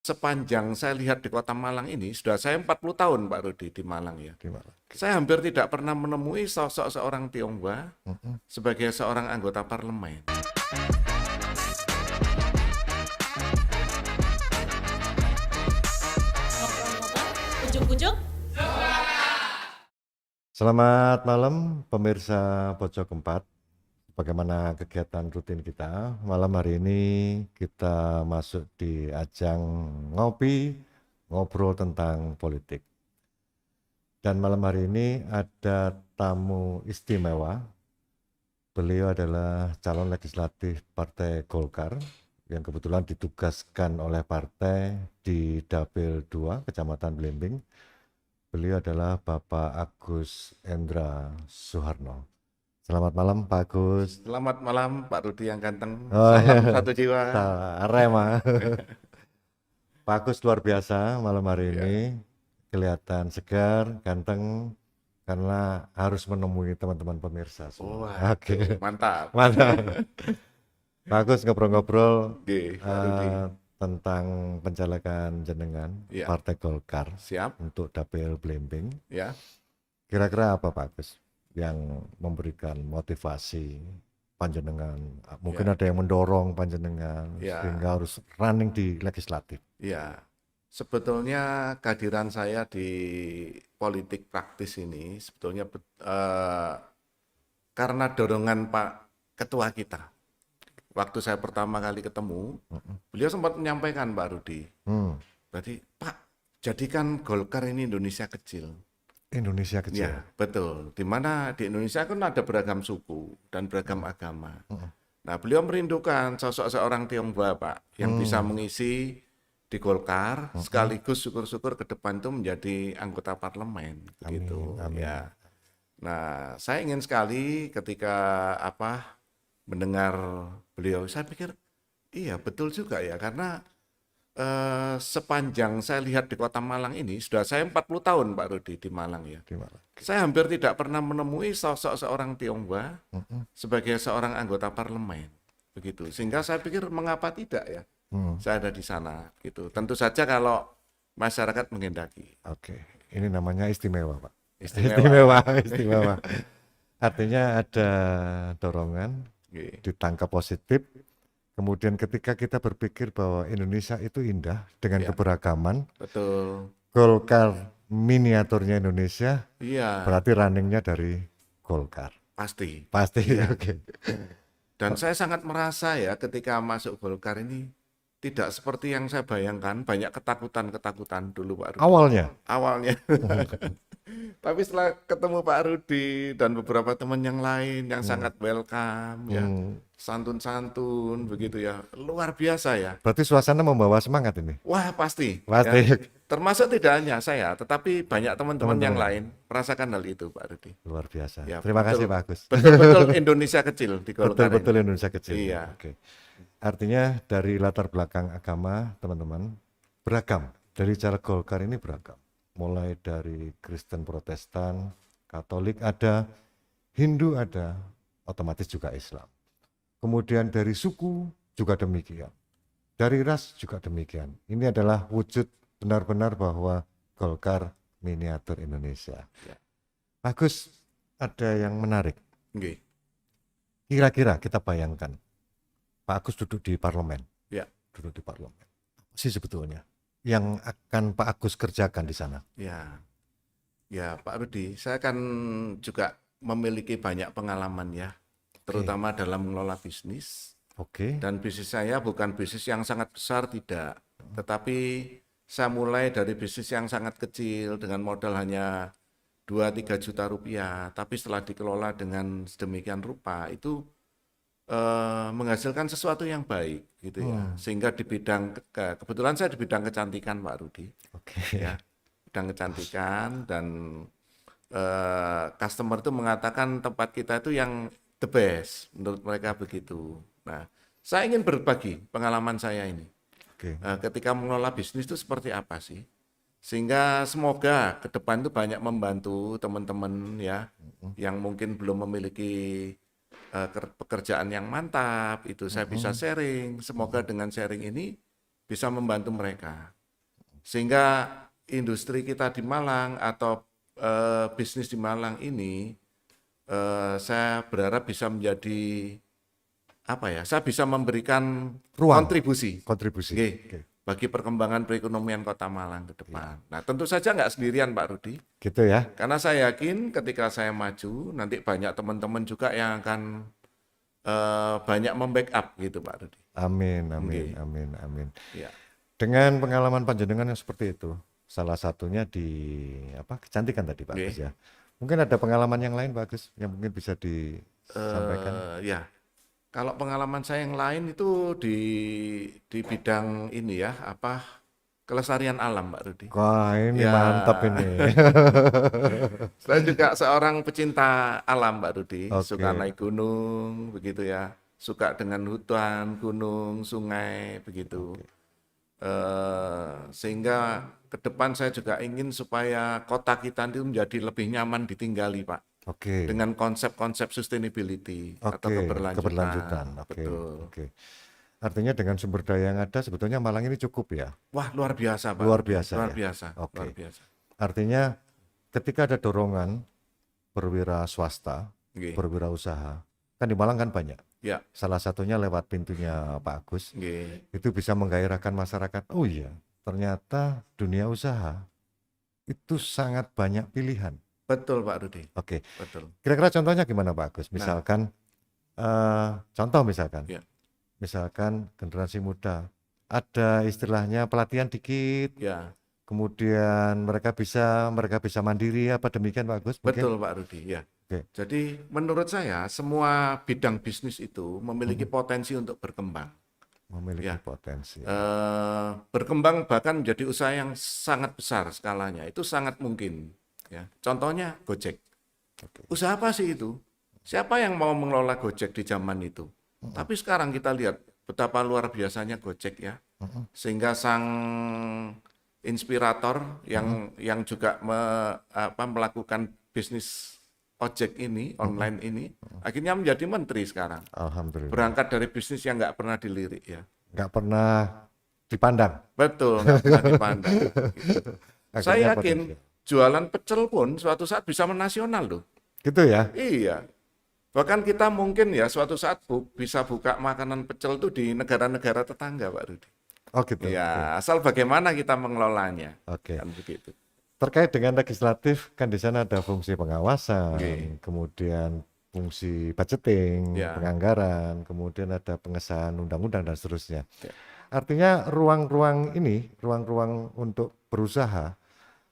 Sepanjang saya lihat di Kota Malang ini, sudah saya 40 tahun Pak Rudi di Malang ya. Di mana? Saya hampir tidak pernah menemui sosok seorang Tionghoa Mm-mm. sebagai seorang anggota parlemen. Ngobrol-ngobrol, ujuk-ujuk. Selamat malam pemirsa Pojok Keempat. Bagaimana kegiatan rutin kita? Malam hari ini kita masuk di ajang ngopi, ngobrol tentang politik. Dan malam hari ini ada tamu istimewa. Beliau adalah calon legislatif Partai Golkar yang kebetulan ditugaskan oleh partai di Dapil 2 Kecamatan Blimbing. Beliau adalah Bapak Agus Endra Suharno. Selamat malam Pak Agus. Selamat malam Pak Rudi yang ganteng. Oh, Salam satu jiwa. Rema. Pak Agus luar biasa malam hari Ya. ini. Kelihatan segar, ganteng, karena harus menemui teman-teman pemirsa semua. Wah, Oke, mantap. mantap. Pak Agus ngobrol-ngobrol Oke, Pak Rudi. tentang pencalekan jenengan Ya. Partai Golkar Siap, untuk Dapil Blimbing. ya. Kira-kira apa Pak Agus yang memberikan motivasi panjenengan? Mungkin Ya. ada yang mendorong panjenengan Ya. sehingga harus running di legislatif. Ya, sebetulnya kehadiran saya di politik praktis ini sebetulnya karena dorongan Pak Ketua kita. Waktu saya pertama kali ketemu, beliau sempat menyampaikan Pak Rudi, berarti Pak, jadikan Golkar ini Indonesia kecil. Indonesia kecil. Ya, betul. Di mana di Indonesia kan ada beragam suku dan beragam agama. Nah, beliau merindukan sosok seorang Tionghoa, Pak, yang bisa mengisi di Golkar, sekaligus syukur-syukur ke depan itu menjadi anggota parlemen, begitu. amin. Ya. Nah, saya ingin sekali ketika mendengar beliau, saya pikir iya betul juga ya, karena sepanjang saya lihat di Kota Malang ini, sudah saya 40 tahun Pak Rudi di Malang ya. Di mana? Saya hampir tidak pernah menemui sosok seorang Tionghoa sebagai seorang anggota parlemen, begitu. Sehingga saya pikir mengapa tidak ya, saya ada di sana, gitu. Tentu saja kalau masyarakat menghendaki. Oke, ini namanya istimewa Pak. Istimewa. Istimewa. Artinya ada dorongan, Oke. ditangkap positif. Kemudian ketika kita berpikir bahwa Indonesia itu indah dengan Ya. keberagaman, Betul. Golkar miniaturnya Indonesia, Iya, berarti runningnya dari Golkar. pasti. Pasti, Iya. oke. Dan saya sangat merasa ya ketika masuk Golkar ini tidak seperti yang saya bayangkan, banyak ketakutan-ketakutan dulu Pak Rudi. Awalnya. Tapi setelah ketemu Pak Rudi dan beberapa teman yang lain yang sangat welcome ya, santun-santun begitu ya, luar biasa ya. Berarti suasana membawa semangat ini. Wah pasti. Pasti. Ya. Termasuk tidak hanya saya, tetapi banyak teman-teman yang Teman-teman. lain merasakan hal itu Pak Rudi. Luar biasa. Ya, Terima kasih betul. Pak Agus. Betul-betul Indonesia kecil di Golkar ini. Betul-betul Indonesia kecil. Iya. Oke. Artinya dari latar belakang agama teman-teman beragam. Dari cara Golkar ini beragam. Mulai dari Kristen Protestan, Katolik ada, Hindu ada, otomatis juga Islam. Kemudian dari suku juga demikian. Dari ras juga demikian. Ini adalah wujud benar-benar bahwa Golkar miniatur Indonesia. Ya. Agus, ada yang menarik. Oke. Kira-kira kita bayangkan, Pak Agus duduk di parlemen. Ya. Duduk di parlemen. Apa sih sebetulnya yang akan Pak Agus kerjakan di sana? Ya, ya Pak Rudi, saya kan juga memiliki banyak pengalaman ya, terutama dalam mengelola bisnis. Oke. Dan bisnis saya bukan bisnis yang sangat besar, tidak. Tetapi saya mulai dari bisnis yang sangat kecil dengan modal hanya 2-3 juta rupiah. Tapi setelah dikelola dengan sedemikian rupa, itu menghasilkan sesuatu yang baik gitu ya. Sehingga di bidang, kebetulan saya di bidang kecantikan Pak Rudi. Oke. Ya, bidang kecantikan dan customer itu mengatakan tempat kita itu yang the best, menurut mereka begitu. Nah, saya ingin berbagi pengalaman saya ini. Oke. Ketika mengelola bisnis itu seperti apa sih? Sehingga semoga ke depan itu banyak membantu teman-teman ya, yang mungkin belum memiliki pekerjaan yang mantap, itu saya bisa sharing. Semoga dengan sharing ini bisa membantu mereka. Sehingga industri kita di Malang atau bisnis di Malang ini, saya berharap bisa menjadi apa ya? Saya bisa memberikan Ruang. kontribusi Kontribusi. Nggih, Oke. bagi perkembangan perekonomian Kota Malang ke depan. Nah, tentu saja nggak sendirian Pak Rudi, Gitu ya. karena saya yakin ketika saya maju, nanti banyak teman-teman juga yang akan banyak membackup gitu Pak Rudi. Amin, Nggih. amin, amin. Ya. Dengan pengalaman panjenengan yang seperti itu, salah satunya di kecantikan tadi Pak Nggih. Agus ya. Mungkin ada pengalaman yang lain Pak Agus yang mungkin bisa disampaikan. Ya, kalau pengalaman saya yang lain itu di bidang ini ya, kelestarian alam Pak Rudi. Wah, ini Ya. mantap ini. Saya juga seorang pecinta alam Pak Rudi, Oke. suka naik gunung begitu ya, suka dengan hutan, gunung, sungai begitu. Sehingga ke depan saya juga ingin supaya kota kita itu menjadi lebih nyaman ditinggali Pak, Oke. dengan konsep-konsep sustainability atau Oke, keberlanjutan. keberlanjutan. Oke, Betul. oke. Artinya dengan sumber daya yang ada sebetulnya Malang ini cukup ya. Wah, luar biasa Pak. Luar biasa Luar ya? biasa. Oke. Luar biasa. Artinya ketika ada dorongan perwira swasta, Nggih. berwirausaha, kan di Malang kan banyak. Ya, Salah satunya lewat pintunya Pak Agus, nggih. itu bisa menggairahkan masyarakat. Oh iya, ternyata dunia usaha itu sangat banyak pilihan. Betul Pak Rudi. Oke, Betul. kira-kira contohnya gimana Pak Agus? Misalkan, contoh misalkan, Ya. misalkan generasi muda, ada istilahnya pelatihan dikit, Ya, kemudian mereka bisa mandiri apa demikian Pak Agus? Mungkin? betul Pak Rudi. Ya. Oke. Jadi menurut saya semua bidang bisnis itu memiliki potensi untuk berkembang. Memiliki Ya. potensi. Berkembang bahkan menjadi usaha yang sangat besar skalanya. Itu sangat mungkin. Ya. Contohnya Gojek. Oke. Usaha apa sih itu? Siapa yang mau mengelola Gojek di zaman itu? Tapi sekarang kita lihat betapa luar biasanya Gojek ya. Sehingga sang inspirator yang juga melakukan bisnis ojek ini, online ini, akhirnya menjadi menteri sekarang. Alhamdulillah. Berangkat dari bisnis yang nggak pernah dilirik ya. Nggak pernah dipandang. Betul, nggak pernah dipandang. Gitu. Akhirnya Saya yakin potensi. jualan pecel pun suatu saat bisa menasional loh. Gitu ya? Iya. Bahkan kita mungkin ya suatu saat bisa buka makanan pecel itu di negara-negara tetangga, Pak Rudi. Oh gitu. Ya, asal bagaimana kita mengelolanya. Oke. Kan begitu. Terkait dengan legislatif, kan di sana ada fungsi pengawasan, Oke. kemudian fungsi budgeting, Ya. penganggaran, kemudian ada pengesahan undang-undang dan seterusnya. Ya. Artinya ruang-ruang ini, ruang-ruang untuk berusaha,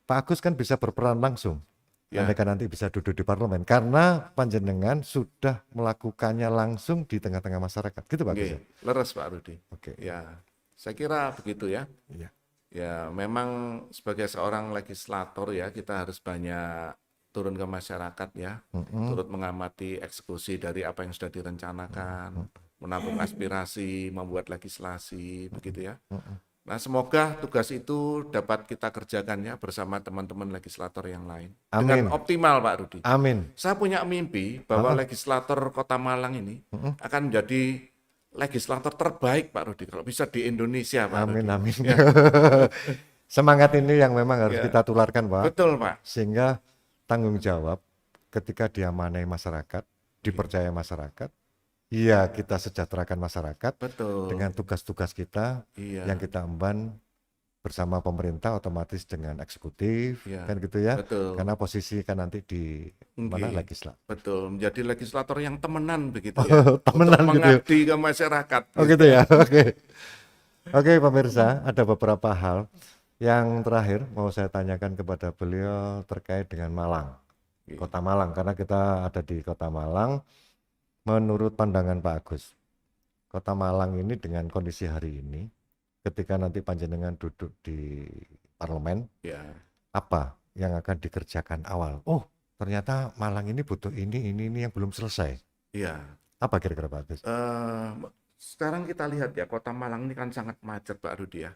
Pak Agus kan bisa berperan langsung. Ya. Andaikan nanti bisa duduk di parlemen, karena panjenengan sudah melakukannya langsung di tengah-tengah masyarakat. Gitu Pak Agus Oke, ya? leres Pak Rudi. Oke. Ya, saya kira begitu ya. Iya. Ya, memang sebagai seorang legislator ya, kita harus banyak turun ke masyarakat ya, turut mengamati eksekusi dari apa yang sudah direncanakan, menampung aspirasi, membuat legislasi, begitu ya. Nah, semoga tugas itu dapat kita kerjakan ya bersama teman-teman legislator yang lain. Amin. Dengan optimal Pak Rudi. Amin. Saya punya mimpi bahwa legislator Kota Malang ini akan menjadi legislator terbaik Pak Rudi kalau bisa di Indonesia Pak Amin, Rudi. amin. Semangat ini yang memang harus Ya. kita tularkan Pak. Betul Pak. Sehingga tanggung jawab ketika diamanai masyarakat, dipercaya masyarakat, iya kita sejahterakan masyarakat Betul. dengan tugas-tugas kita Iya. yang kita emban bersama pemerintah otomatis dengan eksekutif, Iya. kan gitu ya. Betul. Karena posisi kan nanti di mana Nggih. legislatif. Betul, menjadi legislator yang temenan begitu ya. Temenan Untuk gitu ya. mengabdi ke masyarakat. Oh gitu ya. Oke. Oke pemirsa, ada beberapa hal yang terakhir mau saya tanyakan kepada beliau terkait dengan Malang. Oke. Kota Malang, karena kita ada di Kota Malang. Menurut pandangan Pak Agus, Kota Malang ini dengan kondisi hari ini, ketika nanti panjenengan duduk di parlemen, Ya. apa yang akan dikerjakan awal? Oh, ternyata Malang ini butuh ini yang belum selesai. Iya. Apa kira-kira Pak Agus? Sekarang kita lihat ya, Kota Malang ini kan sangat macet Pak Rudi ya.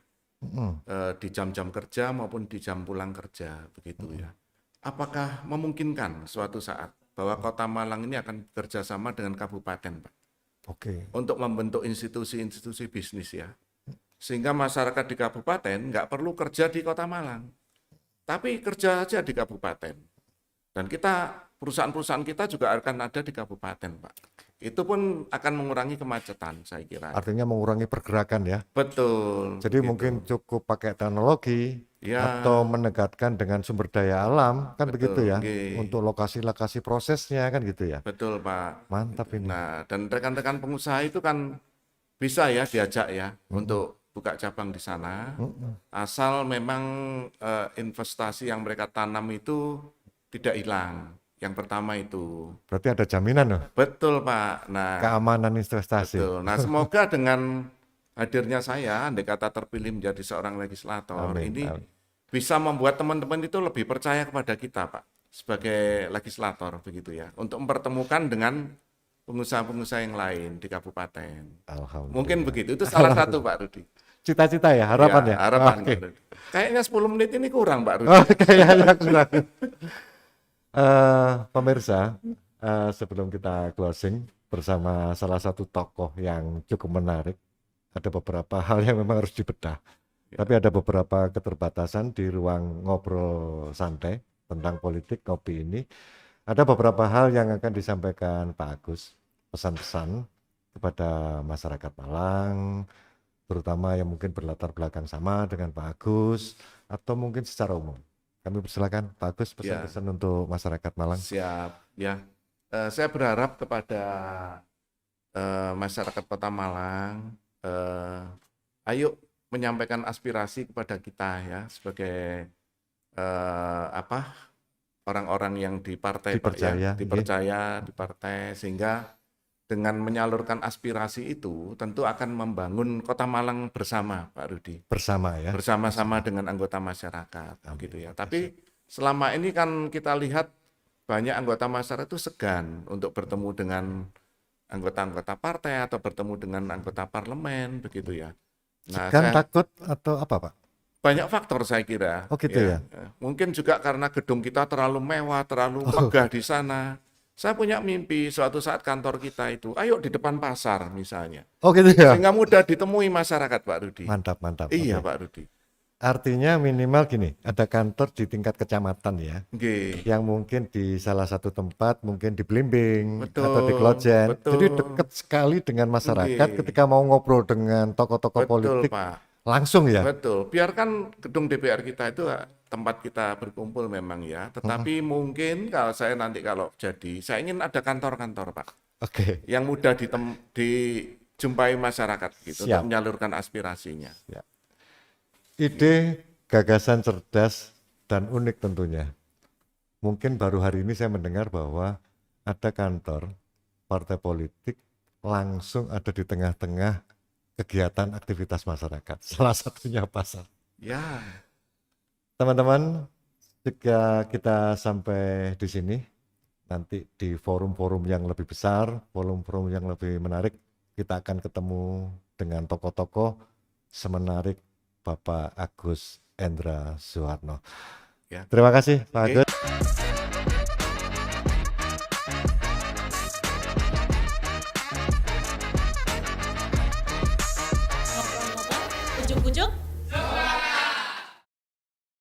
Di jam-jam kerja maupun di jam pulang kerja begitu ya. Apakah memungkinkan suatu saat bahwa Kota Malang ini akan bekerja sama dengan kabupaten Pak Oke. untuk membentuk institusi-institusi bisnis ya, Sehingga masyarakat di kabupaten nggak perlu kerja di Kota Malang, tapi kerja aja di kabupaten. Dan perusahaan-perusahaan kita juga akan ada di kabupaten, Pak. Itu pun akan mengurangi kemacetan, saya kira. Artinya mengurangi pergerakan ya. Betul. Jadi mungkin cukup pakai teknologi Ya, atau mendekatkan dengan sumber daya alam, kan betul, begitu ya. nggih. Untuk lokasi-lokasi prosesnya kan gitu ya. Betul, Pak. Mantap ini. Nah, dan rekan-rekan pengusaha itu kan bisa ya diajak ya untuk buka cabang di sana. Asal memang investasi yang mereka tanam itu tidak hilang. Yang pertama itu. Berarti ada jaminan loh, Betul, Pak. Nah, keamanan investasi. betul. Nah, semoga dengan hadirnya saya, andai kata terpilih menjadi seorang legislator, Amin, ini amin. bisa membuat teman-teman itu lebih percaya kepada kita, Pak, sebagai legislator, begitu ya, untuk mempertemukan dengan pengusaha-pengusaha yang lain di kabupaten. Alhamdulillah. Mungkin begitu. Itu salah satu, Pak Rudi. Cita-cita ya, harapan ya? Harapan, Oke. Pak Rudi. Kayaknya 10 menit ini kurang, Pak Rudi. Oh, kayaknya kurang. Pemirsa, sebelum kita closing bersama salah satu tokoh yang cukup menarik, ada beberapa hal yang memang harus dibedah. Tapi ada beberapa keterbatasan di ruang ngobrol santai tentang politik kopi ini. Ada beberapa hal yang akan disampaikan Pak Agus, pesan-pesan kepada masyarakat Malang, terutama yang mungkin berlatar belakang sama dengan Pak Agus, atau mungkin secara umum. Kami persilakan Pak Agus pesan-pesan untuk masyarakat Malang. Siap, ya. Saya berharap kepada masyarakat Kota Malang, ayo menyampaikan aspirasi kepada kita ya sebagai orang-orang yang di partai, Pak, ya, dipercaya di partai, sehingga dengan menyalurkan aspirasi itu tentu akan membangun Kota Malang bersama, Pak Rudi. Bersama ya. Bersama-sama dengan anggota masyarakat, gitu ya. Tapi selama ini kan kita lihat banyak anggota masyarakat itu segan untuk bertemu dengan anggota-anggota partai atau bertemu dengan anggota parlemen, begitu ya. Nah, Segan, takut atau apa, Pak? Banyak faktor saya kira. Oh gitu ya. Mungkin juga karena gedung kita terlalu mewah, terlalu megah di sana. Saya punya mimpi suatu saat kantor kita itu, ayo di depan pasar misalnya. Oh gitu ya. Sehingga mudah ditemui masyarakat, Pak Rudi. Mantap, mantap. Iya, Oke. Pak Rudi. Artinya minimal gini, ada kantor di tingkat kecamatan ya, Nggih. yang mungkin di salah satu tempat, mungkin di Blimbing Betul, atau di Klojen. betul. Jadi dekat sekali dengan masyarakat Nggih. ketika mau ngobrol dengan tokoh-tokoh Betul, politik Pak. langsung ya. Betul. Biarkan gedung DPR kita itu tempat kita berkumpul memang ya. Tetapi mungkin kalau jadi, saya ingin ada kantor-kantor, Pak, Oke. yang mudah dijumpai masyarakat gitu Siap. untuk menyalurkan aspirasinya. Ya. Ide, gagasan cerdas dan unik tentunya. Mungkin baru hari ini saya mendengar bahwa ada kantor partai politik langsung ada di tengah-tengah kegiatan aktivitas masyarakat. Salah satunya pasar. Ya, Teman-teman, jika kita sampai di sini, nanti di forum-forum yang lebih besar, forum-forum yang lebih menarik, kita akan ketemu dengan tokoh-tokoh semenarik Bapak Agus Endra Suharno. Ya. Terima kasih Pak Oke. Agus.